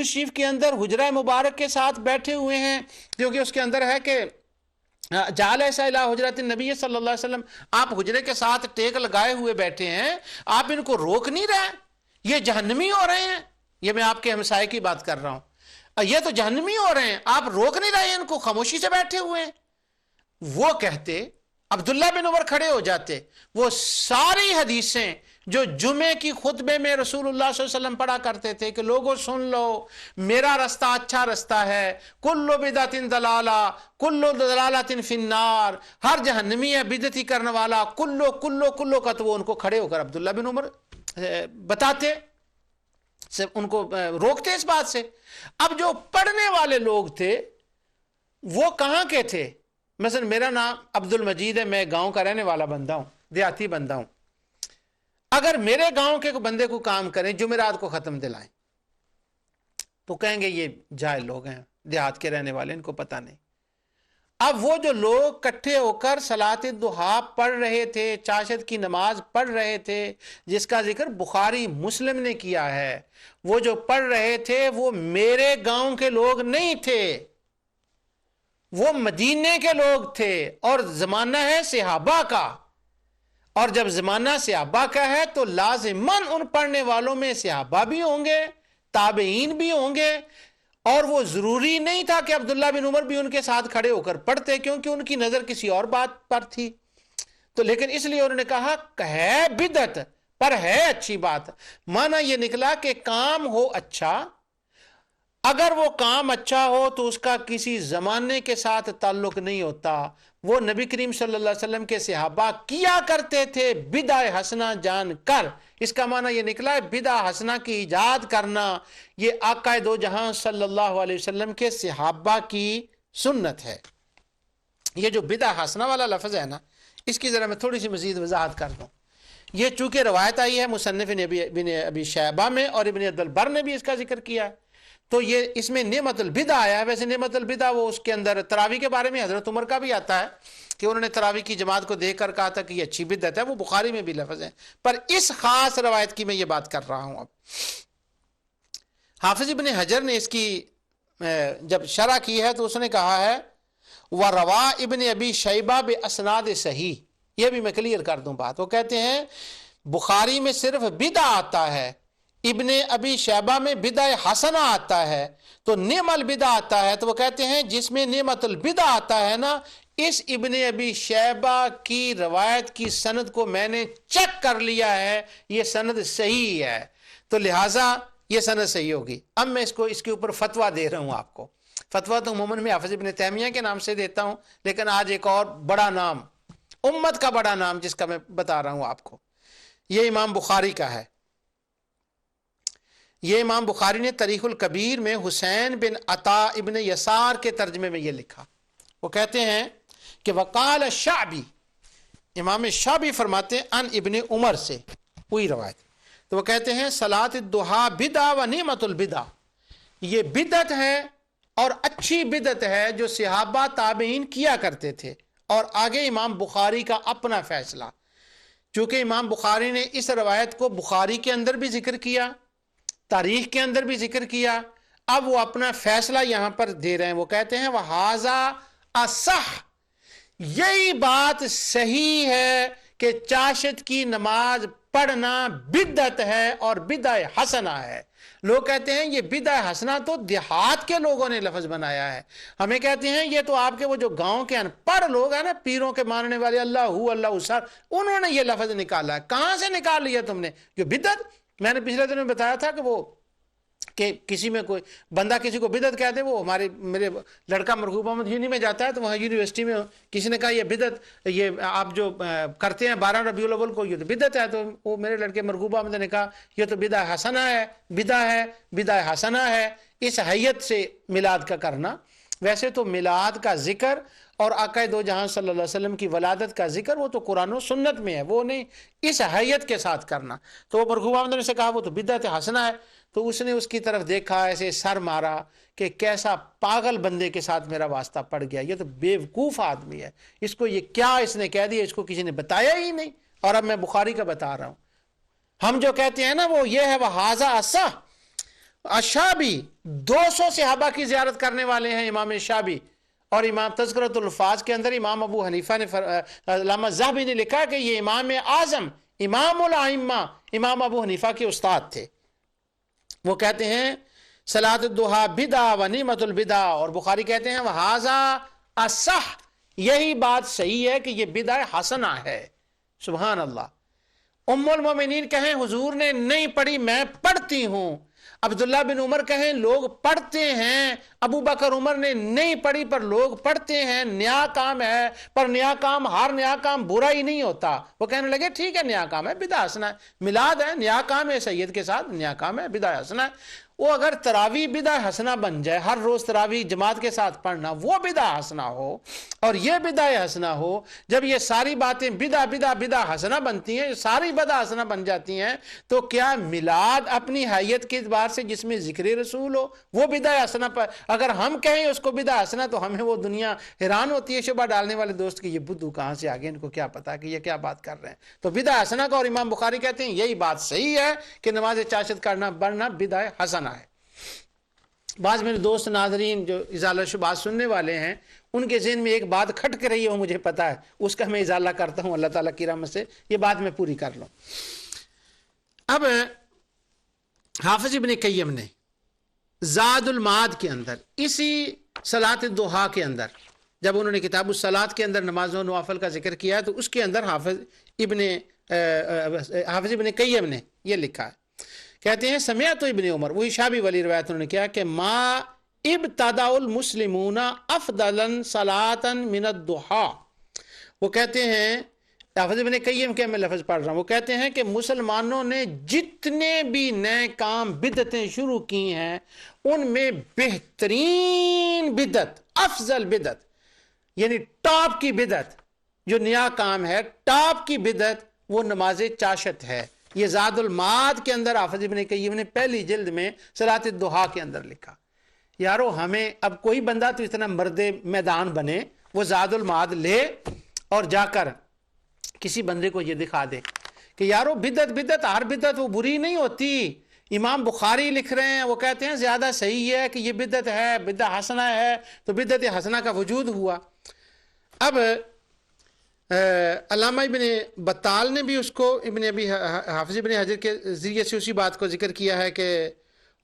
شریف کے اندر حجرہ مبارک کے ساتھ بیٹھے ہوئے ہیں، کیونکہ اس کے اندر ہے کہ جالس الى حجرت النبی صلی اللہ علیہ وسلم، آپ حجرے کے ساتھ ٹیک لگائے ہوئے بیٹھے ہیں، آپ ان کو روک نہیں رہے، یہ جہنمی ہو رہے ہیں. یہ میں آپ کے ہمسائے کی بات کر رہا ہوں، یہ تو جہنمی ہو رہے ہیں، آپ روک نہیں رہے ہیں ان کو، خاموشی سے بیٹھے ہوئے ہیں. وہ کہتے، عبداللہ بن عمر کھڑے ہو جاتے، وہ ساری حدیثیں جو جمعے کی خطبے میں رسول اللہ صلی اللہ علیہ وسلم پڑھا کرتے تھے کہ لوگوں سن لو، میرا رستہ اچھا رستہ ہے، کل بدعت ضلالہ، کل ضلالۃ فی النار، ہر جہنمی ہے بدعتی کرنے والا، کلو کا، تو وہ ان کو کھڑے ہو کر عبداللہ بن عمر بتاتے، ان کو روکتے اس بات سے. اب جو پڑھنے والے لوگ تھے وہ کہاں کے تھے؟ مثلا میرا نام عبد المجید ہے، میں گاؤں کا رہنے والا بندہ ہوں، دیہاتی بندہ ہوں. اگر میرے گاؤں کے بندے کو کام کریں، جمعرات کو ختم دلائیں، تو کہیں گے یہ جاہل لوگ ہیں، دیہات کے رہنے والے، ان کو پتہ نہیں. اب وہ جو لوگ کٹھے ہو کر صلاۃ الضحیٰ پڑھ رہے تھے، چاشت کی نماز پڑھ رہے تھے، جس کا ذکر بخاری مسلم نے کیا ہے، وہ جو پڑھ رہے تھے وہ میرے گاؤں کے لوگ نہیں تھے، وہ مدینے کے لوگ تھے، اور زمانہ ہے صحابہ کا. اور جب زمانہ صحابہ کا ہے تو لازماً ان پڑھنے والوں میں صحابہ بھی ہوں گے، تابعین بھی ہوں گے، اور وہ ضروری نہیں تھا کہ عبداللہ بن عمر بھی ان کے ساتھ کھڑے ہو کر پڑھتے، کیونکہ ان کی نظر کسی اور بات پر تھی. تو لیکن اس لیے انہوں نے کہا ہے بدعت پر ہے اچھی بات، معنی یہ نکلا کہ کام ہو اچھا، اگر وہ کام اچھا ہو تو اس کا کسی زمانے کے ساتھ تعلق نہیں ہوتا. وہ نبی کریم صلی اللہ علیہ وسلم کے صحابہ کیا کرتے تھے بدع حسنہ جان کر. اس کا معنی یہ نکلا ہے بدع حسنہ کی ایجاد کرنا یہ آقا دو جہاں صلی اللہ علیہ وسلم کے صحابہ کی سنت ہے. یہ جو بدع حسنہ والا لفظ ہے نا، اس کی ذرا میں تھوڑی سی مزید وضاحت کر دوں. یہ چونکہ روایت آئی ہے مصنف ابن ابی شیبہ میں، اور ابن عبد البر نے بھی اس کا ذکر کیا ہے، تو یہ اس میں نعمت البدع آیا ہے. ویسے نعمت البدع وہ اس کے اندر تراویح کے بارے میں حضرت عمر کا بھی آتا ہے کہ انہوں نے تراویح کی جماعت کو دیکھ کر کہا تھا کہ یہ اچھی بدعت ہے، وہ بخاری میں بھی لفظ ہے، پر اس خاص روایت کی میں یہ بات کر رہا ہوں. اب حافظ ابن حجر نے اس کی جب شرح کی ہے تو اس نے کہا ہے وَرَوَا ابن ابی شیبہ بِاسْنَادِ صحیح. یہ بھی میں کلیئر کر دوں بات. وہ کہتے ہیں بخاری میں صرف بدع آتا ہے، ابن ابی شیبہ میں بدع حسنہ آتا ہے، تو نعم البدع آتا ہے. تو وہ کہتے ہیں جس میں نعمت البدع آتا ہے نا، اس ابن ابی شیبہ کی روایت کی سند کو میں نے چیک کر لیا ہے، یہ سند صحیح ہے، تو لہٰذا یہ سند صحیح ہوگی. اب میں اس کے اوپر فتویٰ دے رہا ہوں آپ کو. فتویٰ تو عموماً میں حافظ ابن تیمیہ کے نام سے دیتا ہوں، لیکن آج ایک اور بڑا نام، امت کا بڑا نام جس کا میں بتا رہا ہوں آپ کو، یہ امام بخاری کا ہے. یہ امام بخاری نے تاریخ الکبیر میں حسین بن عطا ابن یسار کے ترجمے میں یہ لکھا. وہ کہتے ہیں کہ وقال شعبی، امام شعبی فرماتے ہیں ان ابن عمر سے وہی روایت. تو وہ کہتے ہیں صلاۃ الضحیٰ بدعہ و نعمت البدع، یہ بدعت ہے اور اچھی بدعت ہے جو صحابہ تابعین کیا کرتے تھے. اور آگے امام بخاری کا اپنا فیصلہ، چونکہ امام بخاری نے اس روایت کو بخاری کے اندر بھی ذکر کیا، تاریخ کے اندر بھی ذکر کیا، اب وہ اپنا فیصلہ یہاں پر دے رہے ہیں. وہ کہتے ہیں وَهَذَا أَصَحُّ، یہی بات صحیح ہے کہ چاشت کی نماز پڑھنا بدعت ہے اور بدع حسنہ ہے. لوگ کہتے ہیں یہ بدع حسنہ تو دیہات کے لوگوں نے لفظ بنایا ہے، ہمیں کہتے ہیں یہ تو آپ کے وہ جو گاؤں کے ان پڑھ لوگ ہیں نا، پیروں کے ماننے والے، اللہ سر، انہوں نے یہ لفظ نکالا ہے. کہاں سے نکال لیا تم نے؟ جو بدعت، میں نے پچھلے دن میں بتایا تھا کہ کسی میں کوئی بندہ کسی کو بدعت کہتے ہیں. وہ میرے لڑکا مرغوب احمد یونی میں جاتا ہے تو وہاں یونیورسٹی میں کسی نے کہا یہ بدعت، یہ آپ جو کرتے ہیں 12 ربیع الاول کو، یہ تو بدعت ہے. تو وہ میرے لڑکے مرغوب احمد نے کہا یہ تو بدع حسنہ ہے، بدع حسنہ ہے اس حیت سے میلاد کا کرنا. ویسے تو میلاد کا ذکر اور آقا دو جہاں صلی اللہ علیہ وسلم کی ولادت کا ذکر وہ تو قرآن و سنت میں ہے، وہ نہیں اس حیت کے ساتھ کرنا. تو وہ مرغوب احمد نے سے کہا وہ تو بدعت حسنہ ہے. تو اس نے اس کی طرف دیکھا، ایسے سر مارا کہ کیسا پاگل بندے کے ساتھ میرا واسطہ پڑ گیا، یہ تو بیوقوف آدمی ہے، اس کو یہ کیا اس نے کہہ دیا، اس کو کسی نے بتایا ہی نہیں. اور اب میں بخاری کا بتا رہا ہوں. ہم جو کہتے ہیں نا وہ یہ ہے وَهَذَا أَصَحُّ، الشعبی 200 صحابہ کی زیارت کرنے والے ہیں امام شعبی. اور امام تذکرۃ الفاظ کے اندر امام ابو حنیفہ نے علامہ ذہبی نے لکھا کہ یہ امام اعظم امام الائمہ امام ابو حنیفہ کے استاد تھے. وہ کہتے ہیں صلاۃ الضحیٰ بدعہ و نعمت البدع، اور بخاری کہتے ہیں وہذا اصح، یہی بات صحیح ہے کہ یہ بدعہ حسنہ ہے. سبحان اللہ. ام المومنین کہیں حضور نے نہیں پڑھی، میں پڑھتی ہوں. عبداللہ بن عمر کہیں لوگ پڑھتے ہیں، ابو بکر عمر نے نہیں پڑھی پر لوگ پڑھتے ہیں، نیا کام ہے، پر نیا کام ہر نیا کام برا ہی نہیں ہوتا. وہ کہنے لگے ٹھیک ہے نیا کام ہے، بدعہ حسنہ ہے. میلاد ہے نیا کام ہے، سید کے ساتھ نیا کام ہے، بدعہ حسنہ ہے. وہ اگر تراویح بدعہ حسنہ بن جائے، ہر روز تراویح جماعت کے ساتھ پڑھنا وہ بدعہ حسنہ ہو اور یہ بدعہ حسنہ ہو، جب یہ ساری باتیں بدعہ حسنہ بنتی ہیں، ساری بدعہ حسنہ بن جاتی ہیں، تو کیا میلاد اپنی حیت کے اعتبار سے جس میں ذکر رسول ہو وہ بدعہ حسنہ پر اگر ہم کہیں اس کو بدعہ حسنہ تو ہمیں وہ دنیا حیران ہوتی ہے. شبہ ڈالنے والے دوست کہ یہ بدھو کہاں سے آگے، ان کو کیا پتا کہ یہ کیا بات کر رہے ہیں. تو بدعہ حسنہ کا، اور امام بخاری کہتے ہیں یہی بات صحیح ہے کہ نماز چاشت کرنا بڑھنا بدعہ حسنہ ہے. بعض میرے دوست ناظرین جو ازالہ شبہات سننے والے ہیں، ان کے ذہن میں ایک بات کھٹک رہی ہے، وہ مجھے پتا ہے، اس کا میں ازالہ کرتا ہوں اللہ تعالیٰ کی رحمت سے، یہ بات میں پوری کر لوں. اب حافظ ابن قیم نے زاد المعاد کے اندر اسی صلاۃ الضحیٰ کے اندر، جب انہوں نے کتاب الصلاۃ کے اندر نماز و نوافل کا ذکر کیا تو اس کے اندر حافظ ابن قیم نے یہ لکھا ہے. کہتے ہیں سمعت ابن عمر، وہی شعبی والی روایت انہوں نے کیا کہ ما ابتدع المسلمون افضلا صلاۃ من الضحیٰ. وہ کہتے ہیں حافظ ابن قیم کے میں لفظ پڑھ رہا ہوں، وہ کہتے ہیں کہ مسلمانوں نے جتنے بھی نئے کام بدعتیں شروع کی ہیں ان میں بہترین بدعت، افضل بدعت، یعنی ٹاپ کی بدعت جو نیا کام ہے، ٹاپ کی بدعت وہ نماز چاشت ہے. یہ زاد المعاد کے اندر حافظ ابن قیم نے پہلی جلد میں صلاۃ الضحیٰ کے اندر لکھا. یارو ہمیں اب کوئی بندہ تو اتنا مرد میدان بنے وہ زاد المعاد لے اور جا کر کسی بندے کو یہ دکھا دے کہ یارو بدعت ہر بدعت وہ بری نہیں ہوتی. امام بخاری لکھ رہے ہیں، وہ کہتے ہیں زیادہ صحیح ہے کہ یہ بدعت ہے، بدعہ حسنہ ہے، تو بدعت حسنہ کا وجود ہوا. اب علامہ ابن بطال نے بھی اس کو حافظ ابن حجر کے ذریعے سے اسی بات کو ذکر کیا ہے کہ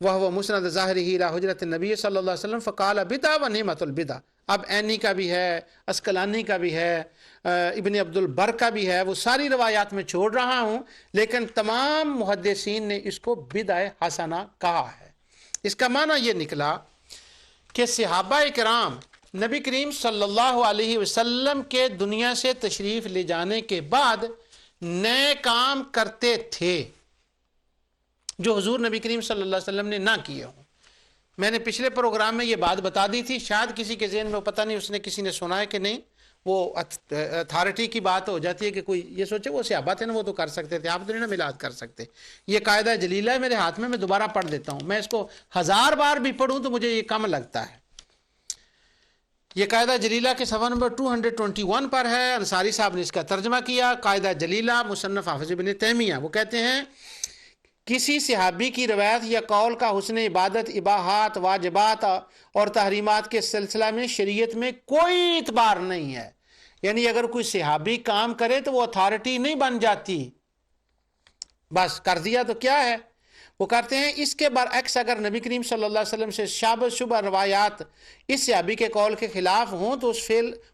وہ مسند ظاہرہ الی حجرۃ النبی صلی اللہ علیہ وسلم فقال بدعہ و نعمت البدع. اب عینی کا بھی ہے، اسقلانی کا بھی ہے، ابن عبد البر کا بھی ہے، وہ ساری روایات میں چھوڑ رہا ہوں، لیکن تمام محدثین نے اس کو بدعہ حسنہ کہا ہے. اس کا معنی یہ نکلا کہ صحابہ کرام نبی کریم صلی اللہ علیہ وسلم کے دنیا سے تشریف لے جانے کے بعد نئے کام کرتے تھے جو حضور نبی کریم صلی اللہ علیہ وسلم نے نہ کیے ہوں. میں نے پچھلے پروگرام میں یہ بات بتا دی تھی، شاید کسی کے ذہن میں پتہ نہیں اس نے کسی نے سنا ہے کہ نہیں، وہ اتھارٹی کی بات ہو جاتی ہے کہ کوئی یہ سوچے وہ صحابہ تھے نا، وہ تو کر سکتے تھے، آپ تو نہیں نا میلاد کر سکتے. یہ قاعدہ جلیلہ ہے میرے ہاتھ میں دوبارہ پڑھ دیتا ہوں. میں اس کو 1000 بار بھی پڑھوں تو مجھے یہ کم لگتا ہے. یہ قاعدہ جلیلہ کے صفحہ نمبر 221 پر ہے. انصاری صاحب نے اس کا ترجمہ کیا. قاعدہ جلیلہ مصنف حافظ ابن تیمیہ. وہ کہتے ہیں کسی صحابی کی روایت یا قول کا حسن عبادت، اباحات، واجبات اور تحریمات کے سلسلہ میں شریعت میں کوئی اعتبار نہیں ہے. یعنی اگر کوئی صحابی کام کرے تو وہ اتھارٹی نہیں بن جاتی، بس کر دیا تو کیا ہے. وہ کرتے ہیں اس کے برعکس اگر نبی کریم صلی اللہ علیہ وسلم سے شبہ روایات اس صحابی کے قول کے خلاف ہوں تو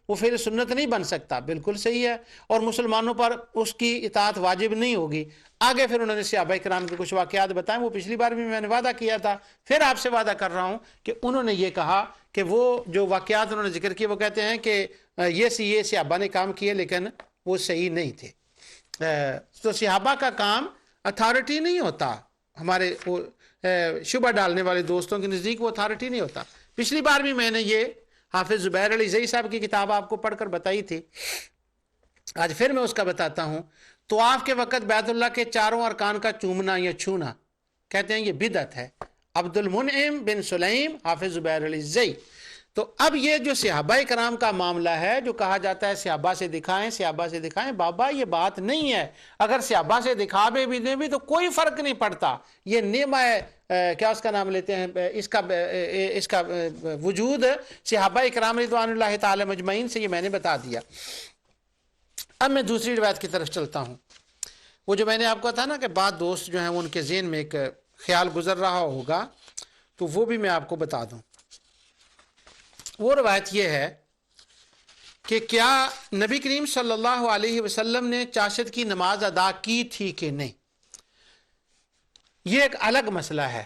وہ فعل سنت نہیں بن سکتا. بالکل صحیح ہے، اور مسلمانوں پر اس کی اطاعت واجب نہیں ہوگی. آگے پھر انہوں نے صحابہ کرام کے کچھ واقعات بتائیں، وہ پچھلی بار بھی میں نے وعدہ کیا تھا، پھر آپ سے وعدہ کر رہا ہوں کہ انہوں نے یہ کہا کہ وہ جو واقعات انہوں نے ذکر کیے وہ کہتے ہیں کہ یہ صحابہ نے کام کیے لیکن وہ صحیح نہیں تھے. تو صحابہ کا کام اتھارٹی نہیں ہوتا. ہمارے شبہ ڈالنے والے دوستوں کے نزدیک وہ اتھارٹی نہیں ہوتا. پچھلی بار بھی میں نے یہ حافظ زبیر علی زئی صاحب کی کتاب آپ کو پڑھ کر بتائی تھی، آج پھر میں اس کا بتاتا ہوں. طواف کے وقت بیت اللہ کے چاروں ارکان کا چومنا یا چھونا، کہتے ہیں یہ بدعت ہے. عبد المنعم بن سلیم حافظ زبیر علی زئی. تو اب یہ جو صحابہ کرام کا معاملہ ہے، جو کہا جاتا ہے صحابہ سے دکھائیں، بابا یہ بات نہیں ہے. اگر صحابہ سے دکھا بھی دیں بھی تو کوئی فرق نہیں پڑتا. یہ نعمہ کیا اس کا نام لیتے ہیں، اس کا وجود صحابہ اکرام رضوان اللہ تعالی مجمعین سے یہ میں نے بتا دیا۔ اب میں دوسری روایت کی طرف چلتا ہوں۔ وہ جو میں نے آپ کو کہا نا کہ بعض دوست جو ہیں ان کے ذہن میں ایک خیال گزر رہا ہوگا، تو وہ بھی میں آپ کو بتا دوں۔ وہ روایت یہ ہے کہ کیا نبی کریم صلی اللہ علیہ وسلم نے چاشت کی نماز ادا کی تھی کہ نہیں، یہ ایک الگ مسئلہ ہے۔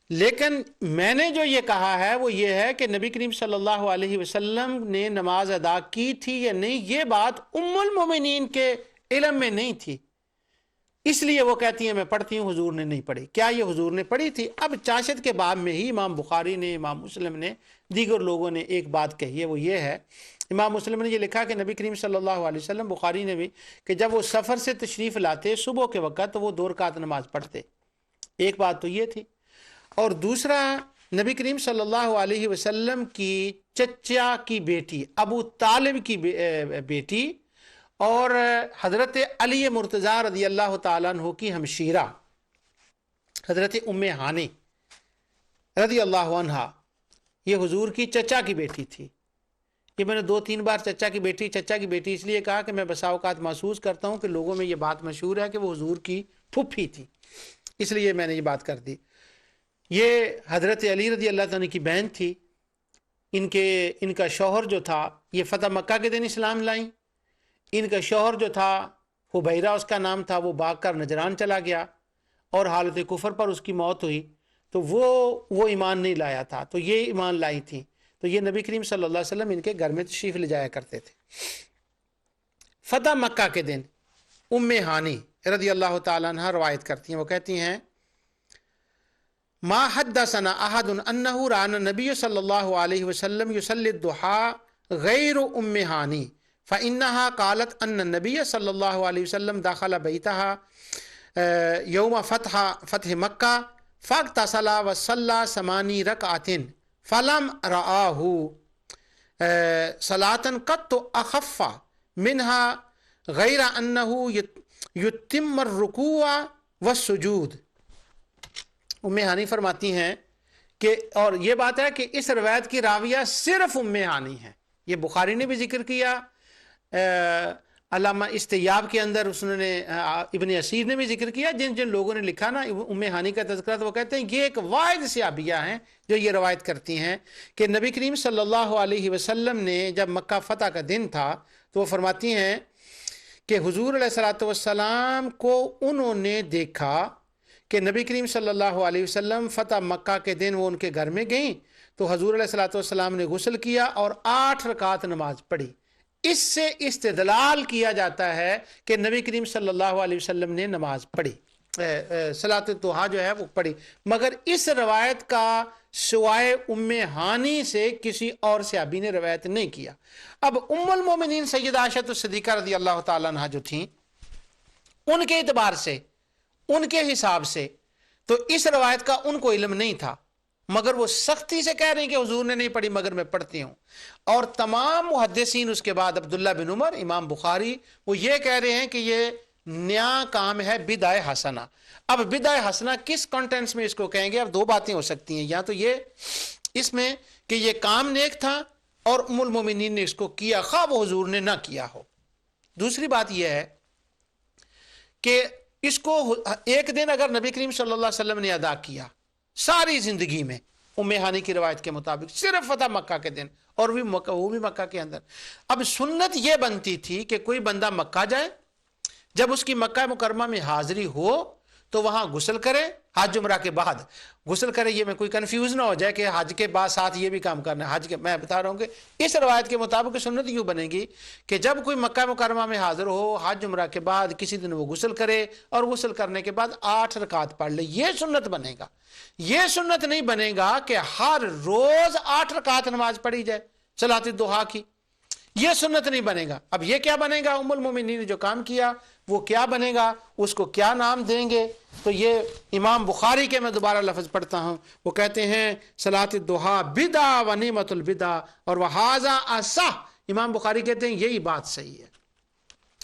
لیکن میں نے جو یہ کہا ہے وہ یہ ہے کہ نبی کریم صلی اللہ علیہ وسلم نے نماز ادا کی تھی یا نہیں، یہ بات ام المومنین کے علم میں نہیں تھی، اس لیے وہ کہتی ہیں میں پڑھتی ہوں، حضور نے نہیں پڑھی۔ کیا یہ حضور نے پڑھی تھی؟ اب چاشت کے باب میں ہی امام بخاری نے، امام مسلم نے، دیگر لوگوں نے ایک بات کہی ہے، وہ یہ ہے، امام مسلم نے یہ لکھا کہ نبی کریم صلی اللہ علیہ وسلم، بخاری نے بھی، کہ جب وہ سفر سے تشریف لاتے صبح کے وقت تو وہ 2 رکعت نماز پڑھتے۔ ایک بات تو یہ تھی، اور دوسرا نبی کریم صلی اللہ علیہ وسلم کی چچا کی بیٹی، ابو طالب کی بیٹی، اور حضرت علی مرتضیٰ رضی اللہ تعالیٰ عنہ کی ہمشیرہ حضرت ام ہانی رضی اللہ عنہا، یہ حضور کی چچا کی بیٹی تھی۔ یہ میں نے 2-3 بار چچا کی بیٹی اس لیے کہا کہ میں بسا اوقات محسوس کرتا ہوں کہ لوگوں میں یہ بات مشہور ہے کہ وہ حضور کی پھوپھی تھی، اس لیے میں نے یہ بات کر دی۔ یہ حضرت علی رضی اللہ عنہ کی بہن تھی۔ ان کا شوہر جو تھا یہ فتح مکہ کے دن اسلام لائیں۔ ان کا شوہر جو تھا حبیرہ اس کا نام تھا، وہ بھاگ کر نجران چلا گیا اور حالت کفر پر اس کی موت ہوئی، تو وہ ایمان نہیں لایا تھا، تو یہ ایمان لائی تھی، تو یہ نبی کریم صلی اللہ علیہ وسلم ان کے گھر میں تشریف لے جایا کرتے تھے۔ فتح مکہ کے دن ام ہانی رضی اللہ تعالیٰ عنہ روایت کرتی ہیں، وہ کہتی ہیں ما حدثنا احد انه راى النبي صلی اللہ علیہ وسلم يصلي الضحى غیر ام ہانی فانها قالت ان النبي صلی اللہ علیہ وسلم دخل بيتها يوم فتح مکہ فاغتسل وصلى 8 ركعات فلم رآه صلاة قط اخف منها غیر انه يتم الركوع والسجود۔ ام ہانی فرماتی ہیں کہ، اور یہ بات ہے کہ اس روایت کی راویہ صرف ام ہانی ہے، یہ بخاری نے بھی ذکر کیا، علامہ استیاب کے اندر اس نے، ابن اسیر نے بھی ذکر کیا، جن لوگوں نے لکھا نا ام ہانی کا تذکرہ، تو وہ کہتے ہیں یہ ایک واحد صحابیہ ہیں جو یہ روایت کرتی ہیں کہ نبی کریم صلی اللہ علیہ وسلم نے جب مکہ فتح کا دن تھا تو وہ فرماتی ہیں کہ حضور علیہ الصلوۃ والسلام کو انہوں نے دیکھا کہ نبی کریم صلی اللہ علیہ وسلم فتح مکہ کے دن وہ ان کے گھر میں گئیں، تو حضور علیہ الصلوۃ والسلام نے غسل کیا اور 8 رکعت نماز پڑھی۔ اس سے استدلال کیا جاتا ہے کہ نبی کریم صلی اللہ علیہ وسلم نے نماز پڑھی، صلاۃ الضحیٰ جو ہے وہ پڑھی، مگر اس روایت کا سوائے ام ہانی سے کسی اور صحابی نے روایت نہیں کیا۔ اب ام المومنین سیدہ عائشہ صدیقہ رضی اللہ تعالیٰ عنہا جو تھیں، ان کے اعتبار سے، ان کے حساب سے تو اس روایت کا ان کو علم نہیں تھا، مگر وہ سختی سے کہہ رہے ہیں کہ حضور نے نہیں پڑھی، مگر میں پڑھتی ہوں۔ اور تمام محدثین اس کے بعد عبداللہ بن عمر، امام بخاری، وہ یہ کہہ رہے ہیں کہ یہ نیا کام ہے، بدعہ حسنہ۔ اب بدعہ حسنہ کس کانٹینس میں اس کو کہیں گے؟ اب 2 باتیں ہو سکتی ہیں، یا تو یہ اس میں کہ یہ کام نیک تھا اور ام المومنین نے اس کو کیا، خواہ وہ حضور نے نہ کیا ہو۔ دوسری بات یہ ہے کہ اس کو ایک دن اگر نبی کریم صلی اللہ علیہ وسلم نے ادا کیا ساری زندگی میں، ام ہانی کی روایت کے مطابق صرف فتح مکہ کے دن، اور وہ بھی مکہ کے اندر، اب سنت یہ بنتی تھی کہ کوئی بندہ مکہ جائے، جب اس کی مکہ مکرمہ میں حاضری ہو تو وہاں غسل کرے، حج عمرہ کے بعد غسل کرے۔ یہ میں کوئی کنفیوز نہ ہو جائے کہ حج کے بعد ساتھ یہ بھی کام کرنا ہے، حج کے، میں بتا رہا ہوں کہ اس روایت کے مطابق سنت یوں بنے گی کہ جب کوئی مکہ مکرمہ میں حاضر ہو، حج عمرہ کے بعد کسی دن وہ غسل کرے، اور غسل کرنے کے بعد 8 رکعت پڑھ لے، یہ سنت بنے گا۔ یہ سنت نہیں بنے گا کہ ہر روز 8 رکعت نماز پڑھی جائے صلاۃ الضحیٰ کی، یہ سنت نہیں بنے گا۔ اب یہ کیا بنے گا؟ ام المومنین نے جو کام کیا وہ کیا بنے گا، اس کو کیا نام دیں گے؟ تو یہ امام بخاری کے، میں دوبارہ لفظ پڑھتا ہوں، وہ کہتے ہیں صلاۃ الضحیٰ بدعہ و نعمت البدع اور وہذا اصح۔ امام بخاری کہتے ہیں یہی بات صحیح ہے۔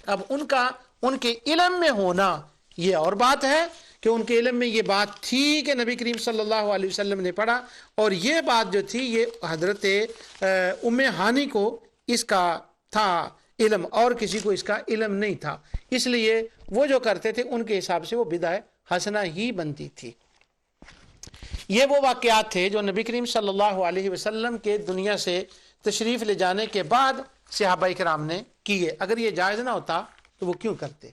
اب ان کے علم میں ہونا یہ اور بات ہے کہ ان کے علم میں یہ بات تھی کہ نبی کریم صلی اللہ علیہ وسلم نے پڑھا، اور یہ بات جو تھی یہ حضرت ام ہانی کو اس کا تھا علم، اور کسی کو اس کا علم نہیں تھا، اس لیے وہ جو کرتے تھے ان کے حساب سے وہ بدعہ حسنہ ہی بنتی تھی۔ یہ وہ واقعات تھے جو نبی کریم صلی اللہ علیہ وسلم کے دنیا سے تشریف لے جانے کے بعد صحابہ کرام نے کیے۔ اگر یہ جائز نہ ہوتا تو وہ کیوں کرتے؟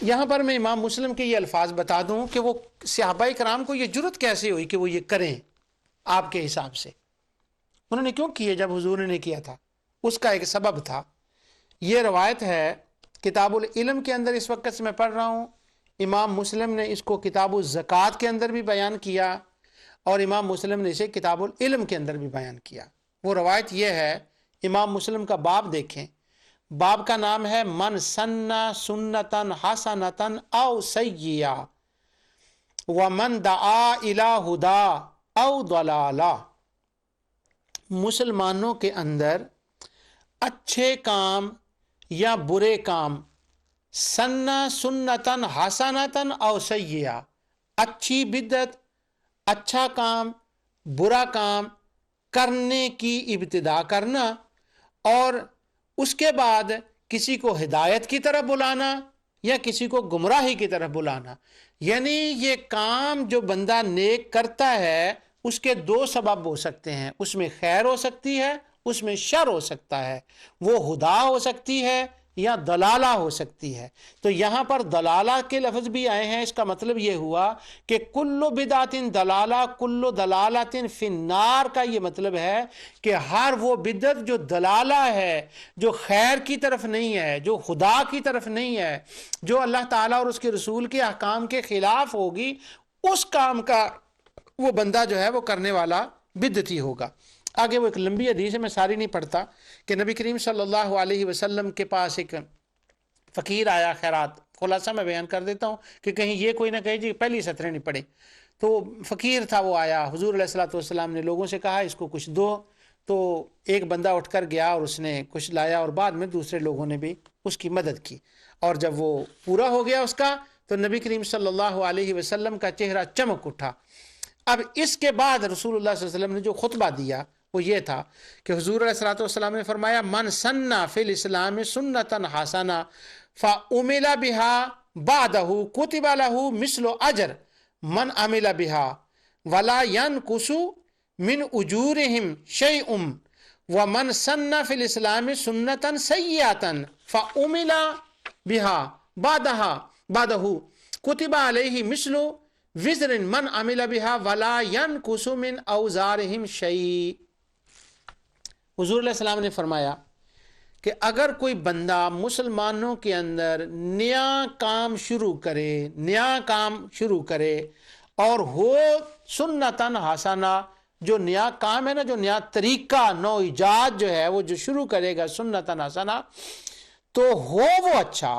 یہاں پر میں امام مسلم کے یہ الفاظ بتا دوں کہ وہ صحابہ کرام کو یہ جرت کیسے ہوئی کہ وہ یہ کریں آپ کے حساب سے؟ انہوں نے کیوں کیے جب حضور نے کیا تھا؟ اس کا ایک سبب تھا۔ یہ روایت ہے کتاب العلم کے اندر، اس وقت سے میں پڑھ رہا ہوں، امام مسلم نے اس کو کتاب الزکوٰۃ کے اندر بھی بیان کیا، اور امام مسلم نے اسے کتاب العلم کے اندر بھی بیان کیا۔ وہ روایت یہ ہے، امام مسلم کا باب دیکھیں، باب کا نام ہے من سن سنتن حسنتن او سیئا ومن دعا الی ہدا او ضلالہ۔ مسلمانوں کے اندر اچھے کام یا برے کام، سنہ سنتن حسنتن او سیئا، اچھی بدعت، اچھا کام، برا کام کرنے کی ابتدا کرنا، اور اس کے بعد کسی کو ہدایت کی طرف بلانا یا کسی کو گمراہی کی طرف بلانا۔ یعنی یہ کام جو بندہ نیک کرتا ہے اس کے دو سبب ہو سکتے ہیں، اس میں خیر ہو سکتی ہے، اس میں شر ہو سکتا ہے، وہ ہدا ہو سکتی ہے یا دلالہ ہو سکتی ہے۔ تو یہاں پر دلالہ کے لفظ بھی آئے ہیں، اس کا مطلب یہ ہوا کہ کل بدعت دلالہ کل دلالت فی النار کا یہ مطلب ہے کہ ہر وہ بدعت جو دلالہ ہے، جو خیر کی طرف نہیں ہے، جو خدا کی طرف نہیں ہے، جو اللہ تعالیٰ اور اس کے رسول کے احکام کے خلاف ہوگی، اس کام کا وہ بندہ جو ہے وہ کرنے والا بدعتی ہوگا۔ آگے وہ ایک لمبی حدیث ہے، میں ساری نہیں پڑھتا، کہ نبی کریم صلی اللہ علیہ وسلم کے پاس ایک فقیر آیا خیرات، خلاصہ میں بیان کر دیتا ہوں کہ کہیں یہ کوئی نہ کہے جی پہلی سطریں نہیں پڑھے۔ تو فقیر تھا، وہ آیا، حضور علیہ الصلوۃ والسلام نے لوگوں سے کہا اس کو کچھ دو، تو ایک بندہ اٹھ کر گیا اور اس نے کچھ لایا، اور بعد میں دوسرے لوگوں نے بھی اس کی مدد کی، اور جب وہ پورا ہو گیا اس کا تو نبی کریم صلی اللہ علیہ وسلم کا چہرہ چمک اٹھا۔ اب اس کے بعد رسول اللہ صلی اللہ علیہ وسلم نے جو خطبہ دیا وہ یہ تھا کہ حضور علیہ الصلوۃ والسلام نے فرمایا من سنّ فی الاسلام سنۃ حسنہ فعمل بها بعدہ کتب له مثل اجر من عمل بها ولا ينقص من اجورهم شیء ومن سنّ فی الاسلام سنۃ سیئۃ فعمل بها بعدہ کتب علیہ مثل وزر من عمل بها ولا ينقص من اوزارهم شیء۔ حضور علیہ السلام نے فرمایا کہ اگر کوئی بندہ مسلمانوں کے اندر نیا کام شروع کرے اور ہو سنتن حسنہ، جو نیا کام ہے نا، جو نیا طریقہ، نو ایجاد جو ہے وہ جو شروع کرے گا سنتن حسنہ، تو ہو وہ اچھا،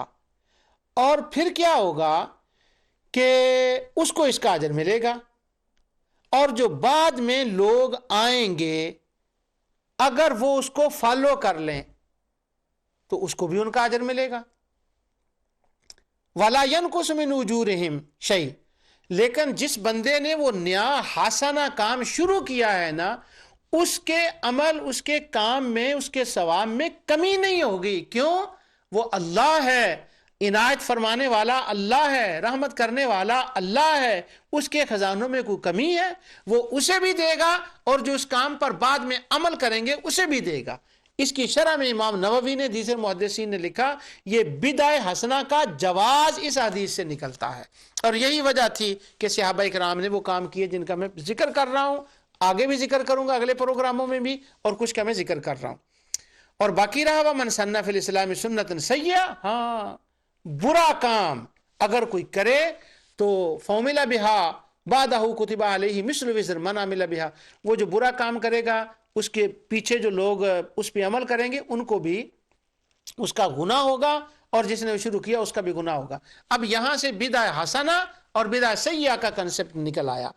اور پھر کیا ہوگا کہ اس کو اس کا اجر ملے گا، اور جو بعد میں لوگ آئیں گے اگر وہ اس کو فالو کر لیں تو اس کو بھی ان کا اجر ملے گا۔ وَلَا يَنْقُصُ مِنْ أُجُورِهِمْ شَيْءٍ، لیکن جس بندے نے وہ نیا حسنہ کام شروع کیا ہے نا، اس کے عمل، اس کے کام میں، اس کے ثواب میں کمی نہیں ہوگی۔ کیوں؟ وہ اللہ ہے، عنایت فرمانے والا اللہ ہے، رحمت کرنے والا اللہ ہے، اس کے خزانوں میں کوئی کمی ہے؟ وہ اسے بھی دے گا، اور جو اس کام پر بعد میں عمل کریں گے اسے بھی دے گا۔ اس کی شرح میں امام نووی نے، دیگر محدثین نے لکھا یہ بدعہ حسنہ کا جواز اس حدیث سے نکلتا ہے، اور یہی وجہ تھی کہ صحابہ کرام نے وہ کام کیے جن کا میں ذکر کر رہا ہوں، آگے بھی ذکر کروں گا اگلے پروگراموں میں بھی، اور کچھ کا میں ذکر کر رہا ہوں۔ اور باقی رہا وَمَنْ سَنَّ فِي الْإِسْلَامِ سُنَّةً سَیئَةً، ہاں برا کام اگر کوئی کرے تو فَعُمِلَ بِهَا بَعْدَهُ كُتِبَ عَلَيْهِ مِثْلُ وِزْرِ مَنْ عَمِلَ بِهَا، وہ جو برا کام کرے گا اس کے پیچھے جو لوگ اس پہ عمل کریں گے ان کو بھی اس کا گناہ ہوگا، اور جس نے شروع کیا اس کا بھی گناہ ہوگا۔ اب یہاں سے بدعہ حسنہ اور بدعہ سیئہ کا کنسپٹ نکل آیا۔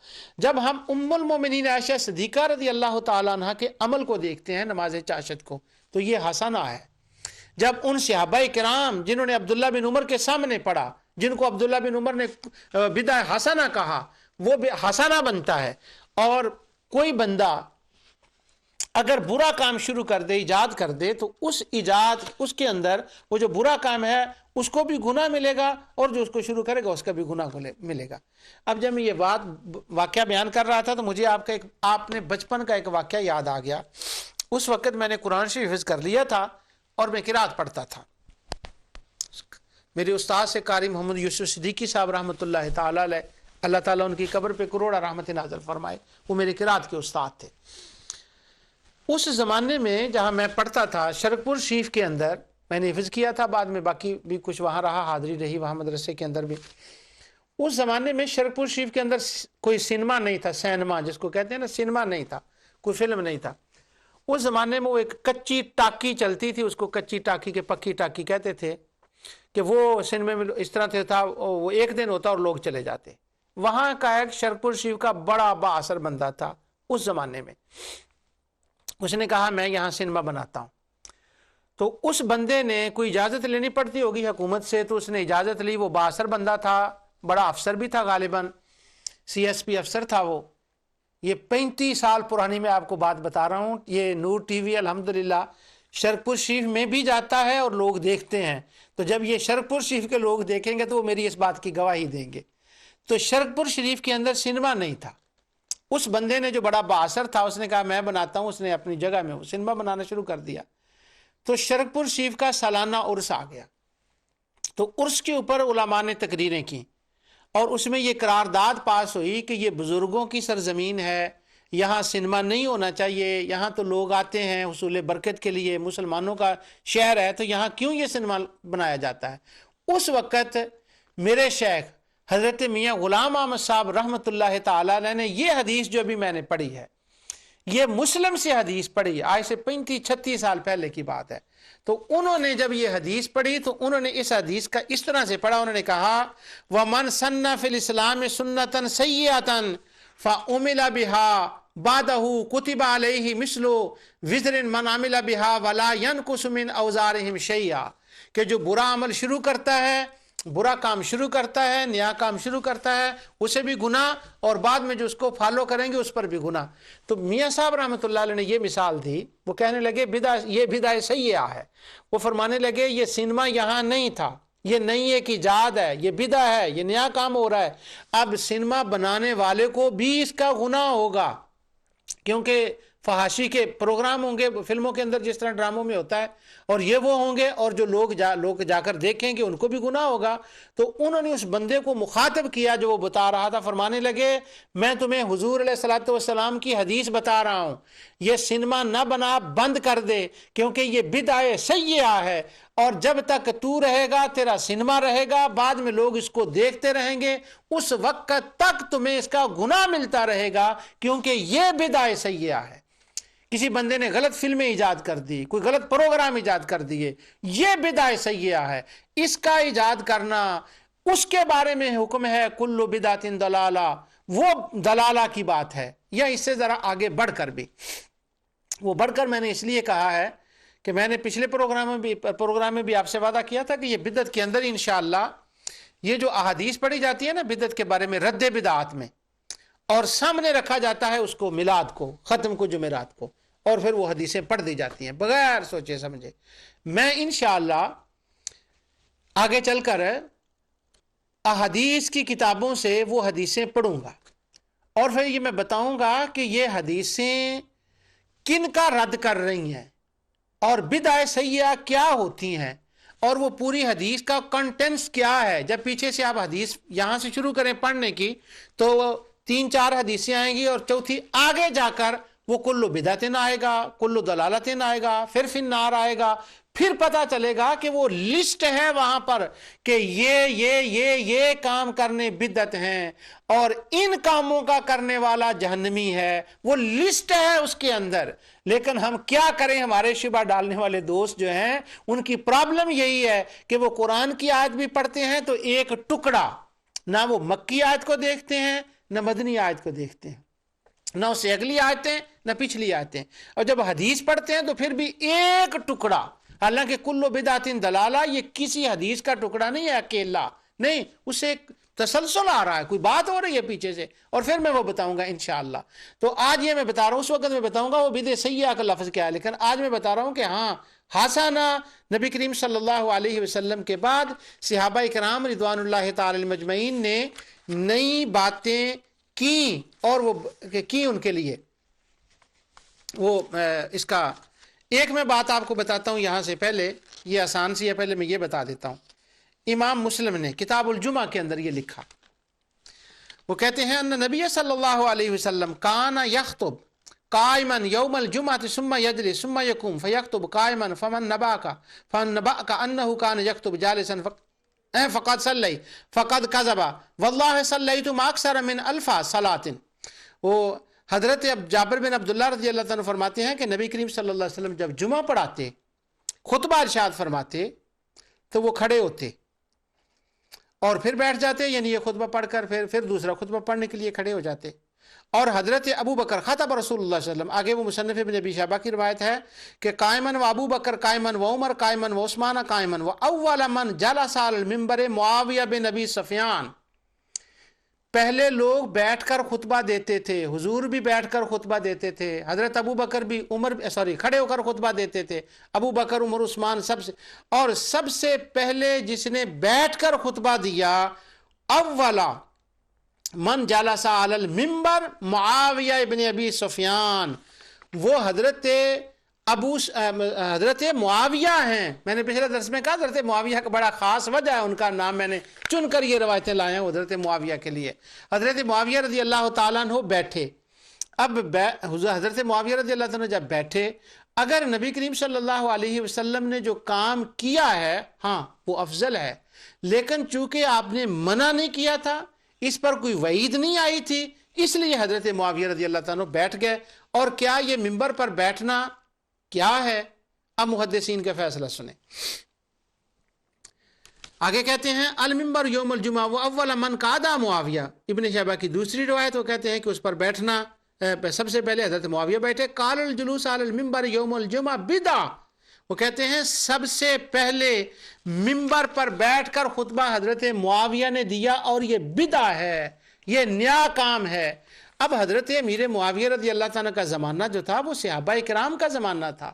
جب ہم ام المومنین عائشہ صدیقہ رضی اللہ تعالیٰ عنہ کے عمل کو دیکھتے ہیں، نماز چاشت کو، تو یہ حسنہ ہے۔ جب ان صحابہ کرام جنہوں نے عبداللہ بن عمر کے سامنے پڑھا، جن کو عبداللہ بن عمر نے بدع حسنہ کہا وہ حسنہ بنتا ہے. اور کوئی بندہ اگر برا کام شروع کر دے، ایجاد کر دے، تو اس ایجاد اس کے اندر وہ جو برا کام ہے اس کو بھی گناہ ملے گا اور جو اس کو شروع کرے گا اس کا بھی گناہ ملے گا. اب جب میں یہ واقعہ بیان کر رہا تھا تو مجھے آپ نے بچپن کا ایک واقعہ یاد آ گیا. اس وقت میں نے قرآن شریف حفظ کر لیا تھا اور میں قرات پڑھتا تھا. میرے استاد سے قاری محمد یوسف صدیقی صاحب رحمۃ اللہ تعالی علیہ، اللہ تعالیٰ ان کی قبر پہ کروڑا رحمت نازل فرمائے، وہ میرے قرات کے استاد تھے. اس زمانے میں جہاں میں پڑھتا تھا شرک پور شریف کے اندر میں نے حفظ کیا تھا، بعد میں باقی بھی کچھ وہاں رہا، حاضری رہی وہاں مدرسے کے اندر بھی. اس زمانے میں شرک پور شریف کے اندر کوئی سینما نہیں تھا، سینما جس کو کہتے ہیں نا، سینما نہیں تھا، کوئی فلم نہیں تھا. اس زمانے میں وہ ایک کچی ٹاکی چلتی تھی، اس کو کچی ٹاکی کے پکی ٹاکی کہتے تھے، کہ وہ سینما میں اس طرح سے تھا، وہ ایک دن ہوتا اور لوگ چلے جاتے. وہاں کا ایک شرک پور شریف کا بڑا با اثر بندہ تھا اس زمانے میں. اس نے کہا میں یہاں سینما بناتا ہوں. تو اس بندے نے کوئی اجازت لینی پڑتی ہوگی حکومت سے، تو اس نے اجازت لی. وہ با اثر بندہ تھا، بڑا افسر بھی تھا، غالباً سی ایس پی افسر تھا وہ. یہ 35 سال پرانی میں آپ کو بات بتا رہا ہوں. یہ نور ٹی وی الحمدللہ شرک پور شریف میں بھی جاتا ہے اور لوگ دیکھتے ہیں. تو جب یہ شرک پور شریف کے لوگ دیکھیں گے تو وہ میری اس بات کی گواہی دیں گے. تو شرک پور شریف کے اندر سینما نہیں تھا. اس بندے نے جو بڑا با اثر تھا اس نے کہا میں بناتا ہوں. اس نے اپنی جگہ میں سینما بنانا شروع کر دیا. تو شرک پور شریف کا سالانہ عرس آ گیا. تو عرس کے اوپر علماء نے تقریریں کی اور اس میں یہ قرارداد پاس ہوئی کہ یہ بزرگوں کی سرزمین ہے، یہاں سینما نہیں ہونا چاہیے. یہاں تو لوگ آتے ہیں حصول برکت کے لیے، مسلمانوں کا شہر ہے، تو یہاں کیوں یہ سینما بنایا جاتا ہے. اس وقت میرے شیخ حضرت میاں غلام احمد صاحب رحمۃ اللہ تعالی علیہ نے یہ حدیث جو ابھی میں نے پڑھی ہے، یہ مسلم سے حدیث پڑھی، آج سے 35-36 سال پہلے کی بات ہے. تو انہوں نے جب یہ حدیث پڑھی تو انہوں نے اس حدیث کا اس طرح سے پڑھا. انہوں نے کہا وَمَنْ سَنَّ فِي الْإِسْلَامِ سُنَّةً سَيِّئَةً فَعُمِلَ بِهَا بَعْدَهُ كُتِبَ عَلَيْهِ مِثْلُ وِزْرٍ مَنْ عَمِلَ بِهَا وَلَا يَنْقُصُ مِنْ أَوْزَارِهِمْ شَيْئًا. کہ جو برا عمل شروع کرتا ہے، برا کام شروع کرتا ہے، نیا کام شروع کرتا ہے، اسے بھی گناہ، اور بعد میں جو اس کو فالو کریں گے اس پر بھی گناہ. تو میاں صاحب رحمۃ اللہ علیہ نے یہ مثال دی. وہ کہنے لگے یہ بدعہ سیئہ ہے. وہ فرمانے لگے یہ سینما یہاں نہیں تھا، یہ نئی ایک ایجاد ہے، یہ بدعہ ہے، یہ نیا کام ہو رہا ہے. اب سینما بنانے والے کو بھی اس کا گناہ ہوگا، کیونکہ فحاشی کے پروگرام ہوں گے فلموں کے اندر جس طرح ڈراموں میں ہوتا ہے، اور یہ وہ ہوں گے، اور جو لوگ جا کر دیکھیں گے ان کو بھی گناہ ہوگا. تو انہوں نے اس بندے کو مخاطب کیا جو وہ بتا رہا تھا. فرمانے لگے میں تمہیں حضور علیہ الصلوۃ والسلام کی حدیث بتا رہا ہوں، یہ سینما نہ بنا، بند کر دے، کیونکہ یہ بدعہ سیئہ ہے. اور جب تک تو رہے گا تیرا سینما رہے گا، بعد میں لوگ اس کو دیکھتے رہیں گے، اس وقت تک تمہیں اس کا گناہ ملتا رہے گا، کیونکہ یہ بدعہ سیئہ ہے. کسی بندے نے غلط فلمیں ایجاد کر دی، کوئی غلط پروگرام ایجاد کر دیے، یہ بدعہ سیئہ ہے. اس کا ایجاد کرنا، اس کے بارے میں حکم ہے کل بدعۃ ضلالہ، وہ دلالہ کی بات ہے. یا اس سے ذرا آگے بڑھ کر بھی، وہ بڑھ کر میں نے اس لیے کہا ہے کہ میں نے پچھلے پروگرام میں بھی آپ سے وعدہ کیا تھا کہ یہ بدعت کے اندر انشاءاللہ یہ جو احادیث پڑھی جاتی ہے نا بدعت کے بارے میں، رد بدعات میں، اور سامنے رکھا جاتا ہے اس کو میلاد کو، ختم کو، جمعرات کو، اور پھر وہ حدیثیں پڑھ دی جاتی ہیں بغیر سوچے سمجھے. میں انشاءاللہ آگے چل کر احادیث کی کتابوں سے وہ حدیثیں پڑھوں گا، اور پھر یہ میں بتاؤں گا کہ یہ حدیثیں کن کا رد کر رہی ہیں اور بدعہ سیئہ کیا ہوتی ہیں، اور وہ پوری حدیث کا کنٹینٹس کیا ہے. جب پیچھے سے آپ حدیث یہاں سے شروع کریں پڑھنے کی تو 3-4 حدیثیں آئیں گی، اور چوتھی آگے جا کر وہ کلو بدعتن آئے گا، کلو دلالتن آئے گا، پھر فی النار آئے گا. پھر پتا چلے گا کہ وہ لسٹ ہے وہاں پر کہ یہ کام کرنے بدعت ہیں اور ان کاموں کا کرنے والا جہنمی ہے. وہ لسٹ ہے اس کے اندر. لیکن ہم کیا کریں، ہمارے شبہ ڈالنے والے دوست جو ہیں ان کی پرابلم یہی ہے کہ وہ قرآن کی آیت بھی پڑھتے ہیں تو ایک ٹکڑا، نہ وہ مکی آیت کو دیکھتے ہیں نہ مدنی آیت کو دیکھتے ہیں، نہ اس سے اگلی آیتیں نہ پچھلی آیتیں، اور جب حدیث پڑھتے ہیں تو پھر بھی ایک ٹکڑا. حالانکہ کلو بدعت دلالہ یہ کسی حدیث کا ٹکڑا نہیں ہے اکیلا، نہیں، اسے ایک تسلسل آ رہا ہے، کوئی بات ہو رہی ہے پیچھے سے، اور پھر میں وہ بتاؤں گا انشاءاللہ۔ تو آج یہ میں بتا رہا ہوں، اس وقت میں بتاؤں گا وہ بدع سیئہ کا لفظ کیا ہے، لیکن آج میں بتا رہا ہوں کہ ہاں حسنہ نبی کریم صلی اللہ علیہ وسلم کے بعد صحابہ کرام رضوان اللہ تعالی مجمعین نے نئی باتیں کی، اور وہ کی ان کے لیے وہ اس کا ایک میں بات آپ کو بتاتا ہوں یہاں سے پہلے، یہ آسان سی ہے، پہلے میں یہ بتا دیتا ہوں۔ امام مسلم نے کتاب الجمعہ کے اندر یہ لکھا، وہ کہتے ہیں ان نبی صلی اللہ علیہ وسلم کان یخطب قائما یوم الجمعہ ثم یجلس ثم یقوم فیخطب قائما فمن نبأک انہ کان یخطب جالسا فقد صلی فقد کذب واللہ صلیت ما اکثر من الف صلاۃ۔ وہ حضرت جابر بن عبداللہ رضی اللہ تعالیٰ فرماتے ہیں کہ نبی کریم صلی اللہ علیہ وسلم جب جمعہ پڑھاتے، خطبہ ارشاد فرماتے، تو وہ کھڑے ہوتے اور پھر بیٹھ جاتے، یعنی یہ خطبہ پڑھ کر پھر دوسرا خطبہ پڑھنے کے لیے کھڑے ہو جاتے۔ اور حضرت ابو بکر خطب رسول اللہ صلی اللہ علیہ وسلم، آگے وہ مصنف ابن ابی شیبہ کی روایت ہے کہ قائمن و ابو بکر قائمن و عمر قائمن و عثمان قائمن و اول من جلس علی المنبر معاویہ بن ابی سفیان۔ پہلے لوگ بیٹھ کر خطبہ دیتے تھے، حضور بھی بیٹھ کر خطبہ دیتے تھے، حضرت ابو بکر بھی کھڑے ہو کر خطبہ دیتے تھے، ابو بکر عمر عثمان سب سے پہلے جس نے بیٹھ کر خطبہ دیا، اولا من جلس علی المنبر معاویہ ابن ابی سفیان، وہ حضرت معاویہ ہیں۔ میں نے پچھلے درس میں کہا حضرت معاویہ کا بڑا خاص وجہ ہے، ان کا نام میں نے چن کر یہ روایتیں لائے ہیں حضرت معاویہ کے لیے۔ حضرت معاویہ رضی اللہ تعالیٰ عنہ بیٹھے، اب حضرت معاویہ رضی اللہ عنہ جب بیٹھے، اگر نبی کریم صلی اللہ علیہ وسلم نے جو کام کیا ہے ہاں وہ افضل ہے، لیکن چونکہ آپ نے منع نہیں کیا تھا، اس پر کوئی وعید نہیں آئی تھی، اس لیے حضرت معاویہ رضی اللہ عنہ بیٹھ گئے۔ اور کیا یہ منبر پر بیٹھنا کیا ہے؟ اب محدثین کا فیصلہ سنیں۔ آگے کہتے ہیں المنبر یوم الجمعہ و اول من قعد معاویہ، ابن شیبہ کی دوسری روایت، وہ کہتے ہیں کہ اس پر بیٹھنا سب سے پہلے حضرت معاویہ بیٹھے۔ قال الجلوس علی المنبر یوم الجمعہ بدعہ، وہ کہتے ہیں سب سے پہلے منبر پر بیٹھ کر خطبہ حضرت معاویہ نے دیا، اور یہ بدعہ ہے، یہ نیا کام ہے۔ اب حضرت امیر معاویہ رضی اللہ تعالیٰ کا زمانہ جو تھا وہ صحابہ کرام کا زمانہ تھا،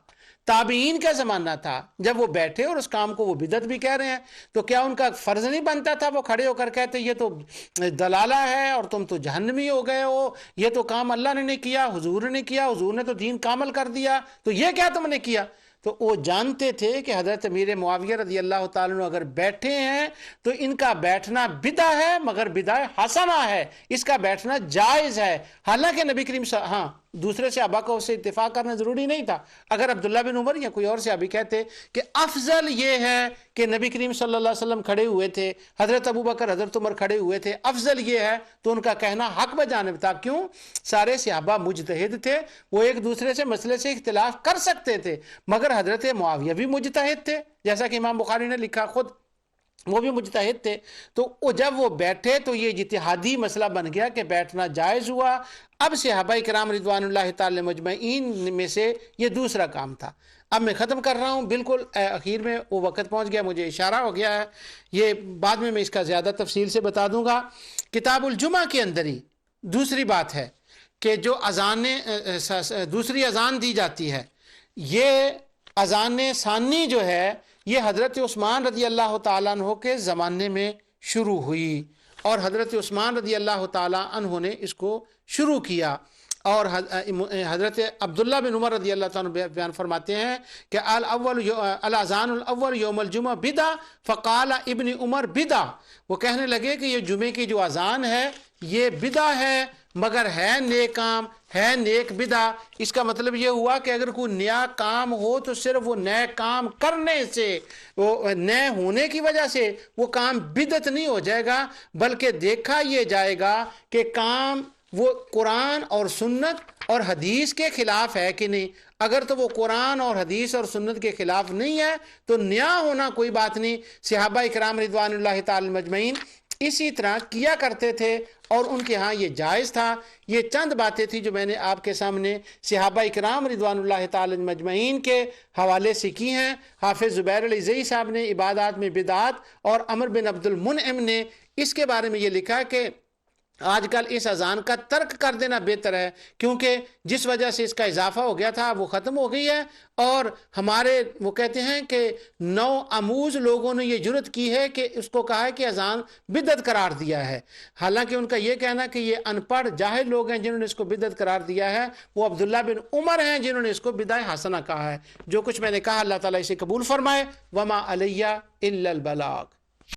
تابعین کا زمانہ تھا۔ جب وہ بیٹھے اور اس کام کو وہ بدعت بھی کہہ رہے ہیں، تو کیا ان کا فرض نہیں بنتا تھا وہ کھڑے ہو کر کہتے یہ تو دلالہ ہے اور تم تو جہنمی ہو گئے ہو، یہ تو کام اللہ نے نہیں کیا، حضور نے نہیں کیا، حضور نے تو دین کامل کر دیا، تو یہ کیا تم نے کیا؟ تو وہ جانتے تھے کہ حضرت امیر معاویہ رضی اللہ تعالیٰ عنہ اگر بیٹھے ہیں تو ان کا بیٹھنا بدعہ ہے، مگر بدعہ حسنہ ہے، اس کا بیٹھنا جائز ہے۔ حالانکہ نبی کریم ہاں دوسرے صحابہ کو اسے اتفاق کرنا ضروری نہیں تھا۔ اگر عبداللہ بن عمر یا کوئی اور صحابی کہتے کہ افضل یہ ہے کہ نبی کریم صلی اللہ علیہ وسلم کھڑے ہوئے تھے، حضرت ابو بکر حضرت عمر کھڑے ہوئے تھے، افضل یہ ہے، تو ان کا کہنا حق بجانب تھا۔ کیوں؟ سارے صحابہ مجتہد تھے، وہ ایک دوسرے سے مسئلے سے اختلاف کر سکتے تھے، مگر حضرت معاویہ بھی مجتہد تھے، جیسا کہ امام بخاری نے لکھا خود وہ بھی مجتہد تھے۔ تو جب وہ بیٹھے تو یہ اجتہادی مسئلہ بن گیا کہ بیٹھنا جائز ہوا۔ اب صحابہ کرام رضوان اللہ تعالی مجمعین میں سے یہ دوسرا کام تھا۔ اب میں ختم کر رہا ہوں، بالکل اخیر میں وہ وقت پہنچ گیا، مجھے اشارہ ہو گیا ہے، یہ بعد میں اس کا زیادہ تفصیل سے بتا دوں گا۔ کتاب الجمعہ کے اندر ہی دوسری بات ہے کہ جو دوسری اذان دی جاتی ہے، یہ اذان ثانی جو ہے یہ حضرت عثمان رضی اللہ تعالیٰ عنہ کے زمانے میں شروع ہوئی، اور حضرت عثمان رضی اللہ تعالیٰ عنہ نے اس کو شروع کیا۔ اور حضرت عبداللہ بن عمر رضی اللہ تعالیٰ عنہ بیان فرماتے ہیں کہ الاذان الاول یوم الجمعہ بدعہ فقال ابن عمر بدعہ، وہ کہنے لگے کہ یہ جمعے کی جو اذان ہے یہ بدعہ ہے، مگر ہے نیک کام، ہے نیک بدعہ۔ اس کا مطلب یہ ہوا کہ اگر کوئی نیا کام ہو تو صرف وہ نئے کام کرنے سے، وہ نئے ہونے کی وجہ سے وہ کام بدعت نہیں ہو جائے گا، بلکہ دیکھا یہ جائے گا کہ کام وہ قرآن اور سنت اور حدیث کے خلاف ہے کہ نہیں۔ اگر تو وہ قرآن اور حدیث اور سنت کے خلاف نہیں ہے تو نیا ہونا کوئی بات نہیں۔ صحابہ کرام رضوان اللہ تعالی مجمعین اسی طرح کیا کرتے تھے اور ان کے ہاں یہ جائز تھا۔ یہ چند باتیں تھیں جو میں نے آپ کے سامنے صحابہ اکرام رضوان اللہ تعالی مجمعین کے حوالے سے کی ہیں۔ حافظ زبیر علی زئی صاحب نے عبادات میں بدعات اور عمر بن عبد المنعم نے اس کے بارے میں یہ لکھا کہ آج کل اس اذان کا ترک کر دینا بہتر ہے، کیونکہ جس وجہ سے اس کا اضافہ ہو گیا تھا وہ ختم ہو گئی ہے، اور ہمارے وہ کہتے ہیں کہ نو آموز لوگوں نے یہ جرت کی ہے کہ اس کو کہا ہے کہ اذان بدعت قرار دیا ہے، حالانکہ ان کا یہ کہنا کہ یہ ان پڑھ جاہل لوگ ہیں جنہوں نے اس کو بدعت قرار دیا ہے، وہ عبداللہ بن عمر ہیں جنہوں نے اس کو بدعہ حسنہ کہا ہے۔ جو کچھ میں نے کہا اللہ تعالیٰ اسے قبول فرمائے۔ وما علیہ الا البلاغ۔